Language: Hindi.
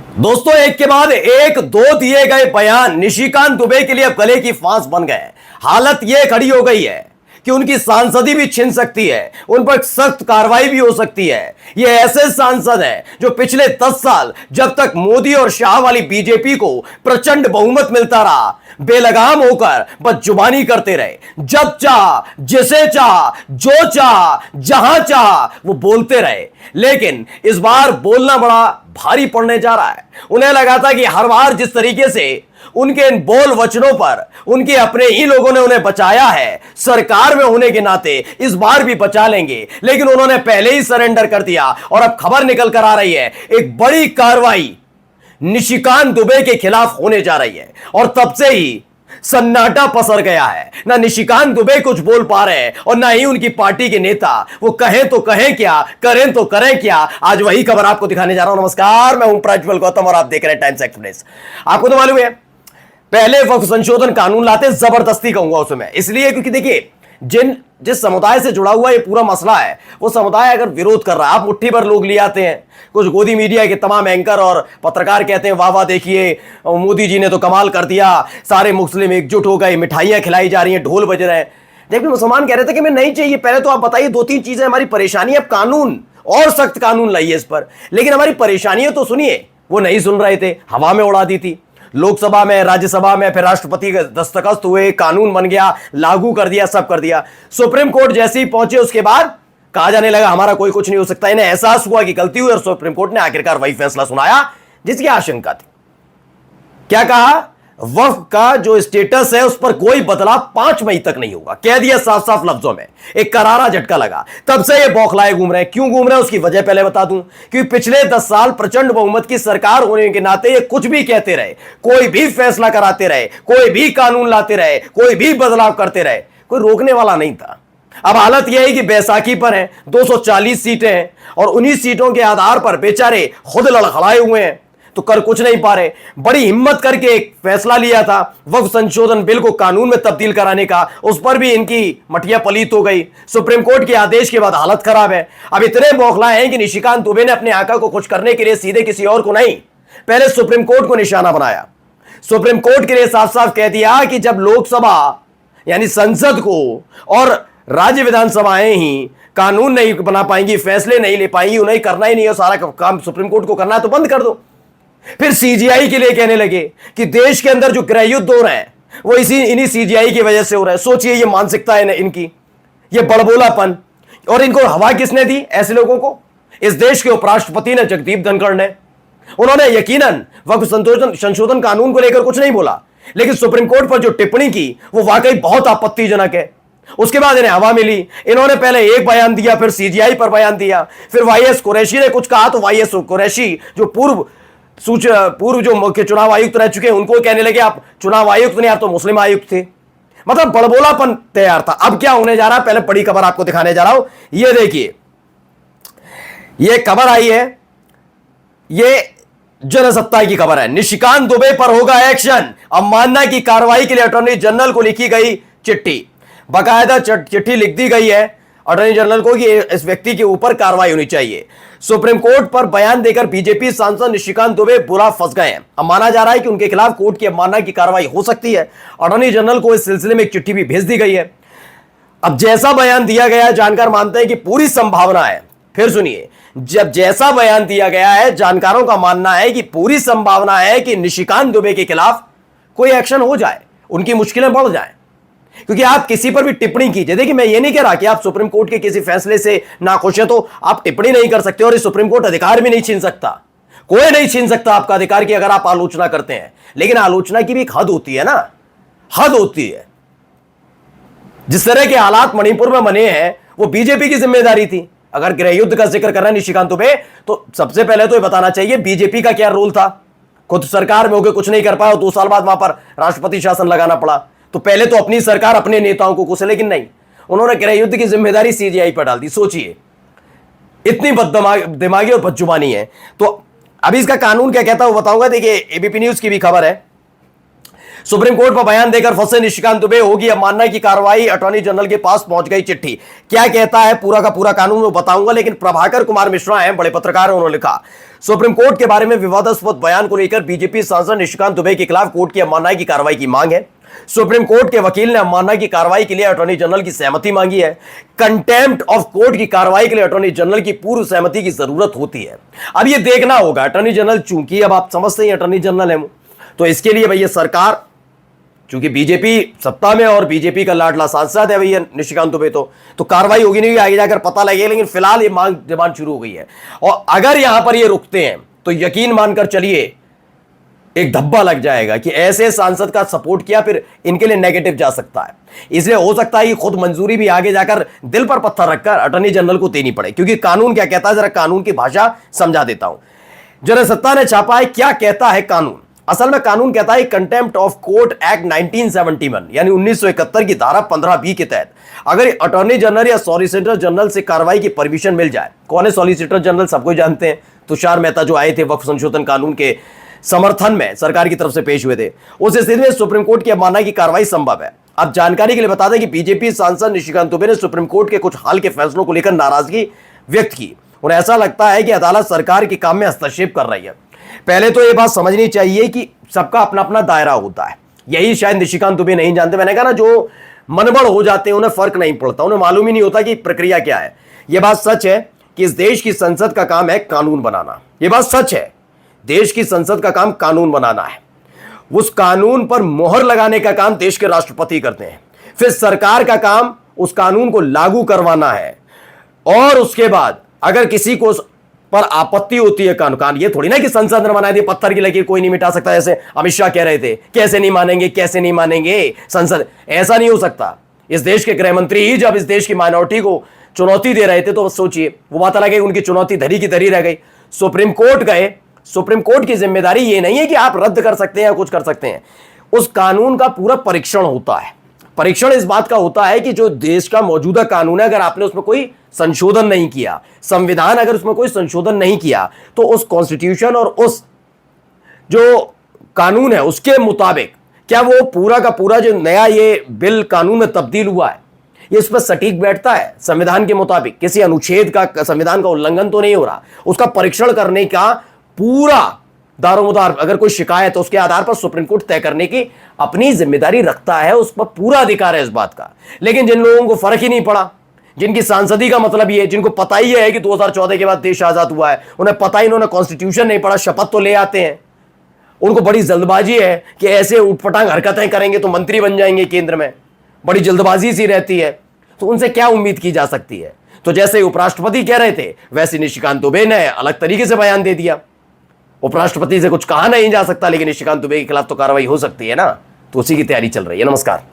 दोस्तों, एक के बाद एक दो दिए गए बयान निशिकांत दुबे के लिए अब गले की फांस बन गए। हालत यह खड़ी हो गई है कि उनकी सांसदी भी छिन सकती है, उन पर सख्त कार्रवाई भी हो सकती है। ये ऐसे सांसद हैं जो पिछले 10 साल जब तक मोदी और शाह वाली बीजेपी को प्रचंड बहुमत मिलता रहा, बेलगाम होकर बस जुबानी करते रहे। जब चाह, जिसे चाह, जो चाह, जहां चाह वो बोलते रहे। लेकिन इस बार बोलना बड़ा भारी पड़ने जा रहा है। उन्हें लगा था कि हर बार जिस तरीके से उनके इन बोल वचनों पर उनके अपने ही लोगों ने उन्हें बचाया है, सरकार में होने के नाते इस बार भी बचा लेंगे। लेकिन उन्होंने पहले ही सरेंडर कर दिया और अब खबर निकल कर आ रही है, एक बड़ी कार्रवाई निशिकांत दुबे के खिलाफ होने जा रही है। और तब से ही सन्नाटा पसर गया है। ना निशिकांत दुबे कुछ बोल पा रहे हैं और ना ही उनकी पार्टी के नेता। वो कहें तो कहें क्या, करें तो करें क्या। आज वही खबर आपको दिखाने जा रहा हूं। नमस्कार, मैं हूं प्रज्वल गौतम और आप देख रहे हैं टाइम्स एक्सप्रेस। आपको तो मालूम है, पहले वक्फ संशोधन कानून लाते, जबरदस्ती कहूंगा उसमें, इसलिए क्योंकि देखिए जिस समुदाय से जुड़ा हुआ ये पूरा मसला है, वो समुदाय अगर विरोध कर रहा है, आप मुट्ठी भर लोग ले आते हैं। कुछ गोदी मीडिया के तमाम एंकर और पत्रकार कहते हैं वाह वाह देखिए मोदी जी ने तो कमाल कर दिया, सारे मुस्लिम एकजुट हो गए, मिठाइयां खिलाई जा रही हैं, ढोल बज रहे हैं। जबकि मुसलमान कह रहे थे कि मैं नहीं चाहिए। पहले तो आप बताइए, दो तीन चीजें हमारी परेशानी, अब कानून और सख्त कानून लाइए इस पर। लेकिन हमारी परेशानियां तो सुनिए। वो नहीं सुन रहे थे, हवा में उड़ा दी थी। लोकसभा में, राज्यसभा में, फिर राष्ट्रपति के दस्तखत हुए, कानून बन गया, लागू कर दिया, सब कर दिया। सुप्रीम कोर्ट जैसे ही पहुंचे उसके बाद कहा जाने लगा हमारा कोई कुछ नहीं हो सकता। इन्हें एहसास हुआ कि गलती हुई और सुप्रीम कोर्ट ने आखिरकार वही फैसला सुनाया जिसकी आशंका थी। क्या कहा? वक्फ का जो स्टेटस है उस पर कोई बदलाव 5 मई तक नहीं होगा। कह दिया साफ साफ लफ्जों में। एक करारा झटका लगा। तब से ये बौखलाए घूम रहे हैं। क्यों घूम रहे हैं उसकी वजह पहले बता दूं। क्योंकि पिछले 10 साल प्रचंड बहुमत की सरकार होने के नाते ये कुछ भी कहते रहे, कोई भी फैसला कराते रहे, कोई भी कानून लाते रहे, कोई भी बदलाव करते रहे, कोई रोकने वाला नहीं था। अब हालत यह है कि बैसाखी पर है, 240 सीटें हैं और उन्हीं सीटों के आधार पर बेचारे खुद लड़खड़ाए हुए हैं, तो कर कुछ नहीं पा रहे। बड़ी हिम्मत करके एक फैसला लिया था वक्फ संशोधन बिल को कानून में तब्दील कराने का, उस पर भी इनकी मटिया पलीत हो गई। सुप्रीम कोर्ट के आदेश के बाद हालत खराब है। अब इतने बौखलाए हैं कि निशिकांत दुबे ने अपने आका को खुश करने के लिए सीधे किसी और को नहीं, पहले सुप्रीम कोर्ट को निशाना बनाया। सुप्रीम कोर्ट के लिए साफ साफ कह दिया कि जब लोकसभा यानी संसद को और राज्य विधानसभाएं ही कानून नहीं बना पाएंगी, फैसले नहीं ले पाएंगी, उन्हें करना ही नहीं है, सारा काम सुप्रीम कोर्ट को करना है, तो बंद कर दो। फिर सीजीआई के लिए कहने लगे कि देश के अंदर जो गृह युद्ध हो रहे हैं वो इन्हीं सीजीआई की वजह से हो रहा है। सोचिए ये मानसिकता है इनकी, ये बड़बोलापन। और इनको हवा किसने दी ऐसे लोगों को? इस देश के उपराष्ट्रपति ने, जगदीप धनखड़ ने। उन्होंने यकीनन वक्फ संशोधन कानून को लेकर कुछ नहीं बोला, लेकिन सुप्रीम कोर्ट पर जो टिप्पणी की वो वाकई बहुत आपत्तिजनक है। उसके बाद इन्हें हवा मिली। इन्होंने पहले एक बयान दिया, फिर सीजीआई पर बयान दिया, फिर वाईएस कुरैशी ने कुछ कहा तो वाईएस कुरैशी जो पूर्व जो मुख्य चुनाव आयुक्त रह चुके हैं उनको कहने लगे आप चुनाव आयुक्त नहीं, आप तो मुस्लिम आयुक्त थे। मतलब बड़बोलापन तैयार था। अब क्या होने जा रहा है, पहले बड़ी खबर आपको दिखाने जा रहा हूं। ये देखिए, ये खबर आई है, ये जनसत्ता की खबर है। निशिकांत दुबे पर होगा एक्शन। अवमानना की कार्रवाई के लिए अटॉर्नी जनरल को लिखी गई चिट्ठी। बाकायदा चिट्ठी लिख दी गई है अटॉर्नी जनरल को कि इस व्यक्ति के ऊपर कार्रवाई होनी चाहिए। सुप्रीम कोर्ट पर बयान देकर बीजेपी सांसद निशिकांत दुबे बुरा फंस गए हैं। अब माना जा रहा है कि उनके खिलाफ कोर्ट की अवमानना की कार्रवाई हो सकती है। अटॉर्नी जनरल को इस सिलसिले में एक चिट्ठी भी भेज दी गई है। अब जैसा बयान दिया गया है, जानकार मानते हैं कि पूरी संभावना है, फिर सुनिए, जब जैसा बयान दिया गया है, जानकारों का मानना है कि पूरी संभावना है कि निशिकांत दुबे के खिलाफ कोई एक्शन हो जाए, उनकी मुश्किलें बढ़ जाएं। क्योंकि आप किसी पर भी टिप्पणी कीजिए, देखिए मैं ये नहीं कह रहा कि आप सुप्रीम कोर्ट के किसी फैसले से नाखुश है तो आप टिप्पणी नहीं कर सकते, और इस सुप्रीम कोर्ट अधिकार भी नहीं छीन सकता। कोई नहीं छीन सकता आपका अधिकार की अगर आप आलोचना करते हैं। लेकिन आलोचना की भी एक हद होती है ना, हद होती है। जिस तरह के हालात मणिपुर में बने हैं वो बीजेपी की जिम्मेदारी थी। अगर गृह युद्ध का जिक्र कर रहे हैं निशिकांत दुबे, तो सबसे पहले तो ये बताना चाहिए बीजेपी का क्या रोल था। खुद सरकार में होकर कुछ नहीं कर पाया, 2 साल बाद वहां पर राष्ट्रपति शासन लगाना पड़ा। तो पहले तो अपनी सरकार अपने नेताओं को कुछ, लेकिन नहीं, उन्होंने गृह युद्ध की जिम्मेदारी सीजीआई पर डाल दी। सोचिए, इतनी बददिमागी और बदजुबानी है। तो अभी इसका कानून क्या कहता है वो बताऊंगा। देखिए, एबीपी न्यूज की भी खबर है। सुप्रीम कोर्ट पर बयान देकर फंसे निशिकांत दुबे, होगी अब मानना की कार्रवाई, अटॉर्नी जनरल के पास पहुंच गई चिट्ठी। क्या कहता है पूरा का पूरा कानून मैं बताऊंगा, लेकिन प्रभाकर कुमार मिश्रा हैं, बड़े पत्रकार हैं, उन्होंने लिखा सुप्रीम कोर्ट के बारे में विवादास्पद बयान को लेकर बीजेपी सांसद निशिकांत दुबे के खिलाफ कोर्ट की अवमानना की कार्रवाई की मांग है। सुप्रीम कोर्ट के वकील ने अवमानना की कार्रवाई के लिए अटॉर्नी जनरल की सहमति मांगी है। कंटेम्प्ट ऑफ कोर्ट की कार्रवाई के लिए अटॉर्नी जनरल की पूर्व सहमति की जरूरत होती है। अब यह देखना होगा, अटॉर्नी जनरल चूंकि अब आप समझते हैं अटॉर्नी जनरल है, तो इसके लिए भैया सरकार, चूंकि बीजेपी सत्ता में और बीजेपी का लाडला सांसद है भैया निशिकांत दुबे, तो कार्रवाई होगी नहीं, आगे जाकर पता लगेगा, लेकिन फिलहाल ये मांग डिमांड शुरू हो गई है। और अगर यहां पर ये रुकते हैं तो यकीन मानकर चलिए एक धब्बा लग जाएगा कि ऐसे सांसद का सपोर्ट किया, फिर इनके लिए नेगेटिव जा सकता है। इसलिए हो सकता है कि खुद मंजूरी भी आगे जाकर दिल पर पत्थर रखकर अटॉर्नी जनरल को देनी पड़े, क्योंकि कानून क्या कहता है, जरा कानून की भाषा समझा देता हूं। जनसत्ता ने छापा है, क्या कहता है कानून। असल में कानून कहता है कंटेम्प्ट ऑफ कोर्ट एक्ट 1971 यानी 1971 की धारा 15B के तहत अगर अटॉर्नी जनरल या सॉलिसिटर जनरल से कार्रवाई की परमिशन मिल जाए। कौन है सॉलिसिटर जनरल, सबको जानते हैं, तुषार मेहता जो आए थे वक्फ संशोधन कानून के समर्थन में सरकार की तरफ से पेश हुए थे, उस स्थिति में सुप्रीम कोर्ट की अवमानना की कार्रवाई संभव है। अब जानकारी के लिए बता दें कि बीजेपी सांसद निशिकांत दुबे ने सुप्रीम कोर्ट के कुछ हाल के फैसलों को लेकर नाराजगी व्यक्त की। उन्हें ऐसा लगता है कि अदालत सरकार के काम में हस्तक्षेप कर रही है। पहले तो यह बात समझनी चाहिए कि सबका अपना अपना दायरा होता है, यही शायद निशिकांत दुबे नहीं जानते। मैंने कहा ना, जो मनबड़ हो जाते हैं उन्हें फर्क नहीं पड़ता, उन्हें मालूम ही नहीं होता कि प्रक्रिया क्या है। यह बात सच है कि इस देश की संसद का काम है कानून बनाना, यह बात सच है। देश की संसद का काम कानून बनाना है, उस कानून पर मोहर लगाने का काम देश के राष्ट्रपति करते हैं, फिर सरकार का काम उस कानून को लागू करवाना है, और उसके बाद अगर किसी को पर आपत्ति होती है कानून, ये थोड़ी ना कि संसद ने बना दिया पत्थर की लकीर कोई नहीं मिटा सकता, जैसे अमित शाह कह रहे थे कैसे नहीं मानेंगे कैसे नहीं मानेंगे संसद, ऐसा नहीं हो सकता। इस देश के गृह मंत्री ही जब इस देश की माइनॉरिटी को चुनौती दे रहे थे, तो सोचिए वो बात अलग है, उनकी चुनौती धरी की धरी रह गई। सुप्रीम कोर्ट गए, सुप्रीम कोर्ट की जिम्मेदारी ये नहीं है कि आप रद्द कर सकते हैं या कुछ कर सकते हैं, उस कानून का पूरा परीक्षण होता है। परीक्षण इस बात का होता है कि जो देश का मौजूदा कानून है, अगर आपने उसमें कोई संशोधन नहीं किया, संविधान अगर उसमें कोई संशोधन नहीं किया, तो उस कॉन्स्टिट्यूशन और उस जो कानून है उसके मुताबिक क्या वो पूरा का पूरा जो नया ये बिल कानून में तब्दील हुआ है, ये इस पर सटीक बैठता है संविधान के मुताबिक, किसी अनुच्छेद का संविधान का उल्लंघन तो नहीं हो रहा। उसका परीक्षण करने का पूरा दारोमदार, अगर कोई शिकायत है उसके आधार पर सुप्रीम कोर्ट तय करने की अपनी जिम्मेदारी रखता है, उस पर पूरा अधिकार है इस बात का। लेकिन जिन लोगों को फर्क ही नहीं पड़ा, जिनकी सांसदी का मतलब ये है, जिनको पता ही है कि 2014 के बाद देश आजाद हुआ है, उन्हें पता ही, इन्होंने कॉन्स्टिट्यूशन नहीं पढ़ा, शपथ तो ले आते हैं, उनको बड़ी जल्दबाजी है कि ऐसे उठपटांग हरकतें करेंगे तो मंत्री बन जाएंगे केंद्र में, बड़ी जल्दबाजी सी रहती है, तो उनसे क्या उम्मीद की जा सकती है। तो जैसे उपराष्ट्रपति कह रहे थे, वैसे निशिकांत दुबे ने अलग तरीके से बयान दे दिया। उपराष्ट्रपति से कुछ कहा नहीं जा सकता, लेकिन निशिकांत दुबे के खिलाफ तो कार्रवाई हो सकती है ना, तो उसी की तैयारी चल रही है। नमस्कार।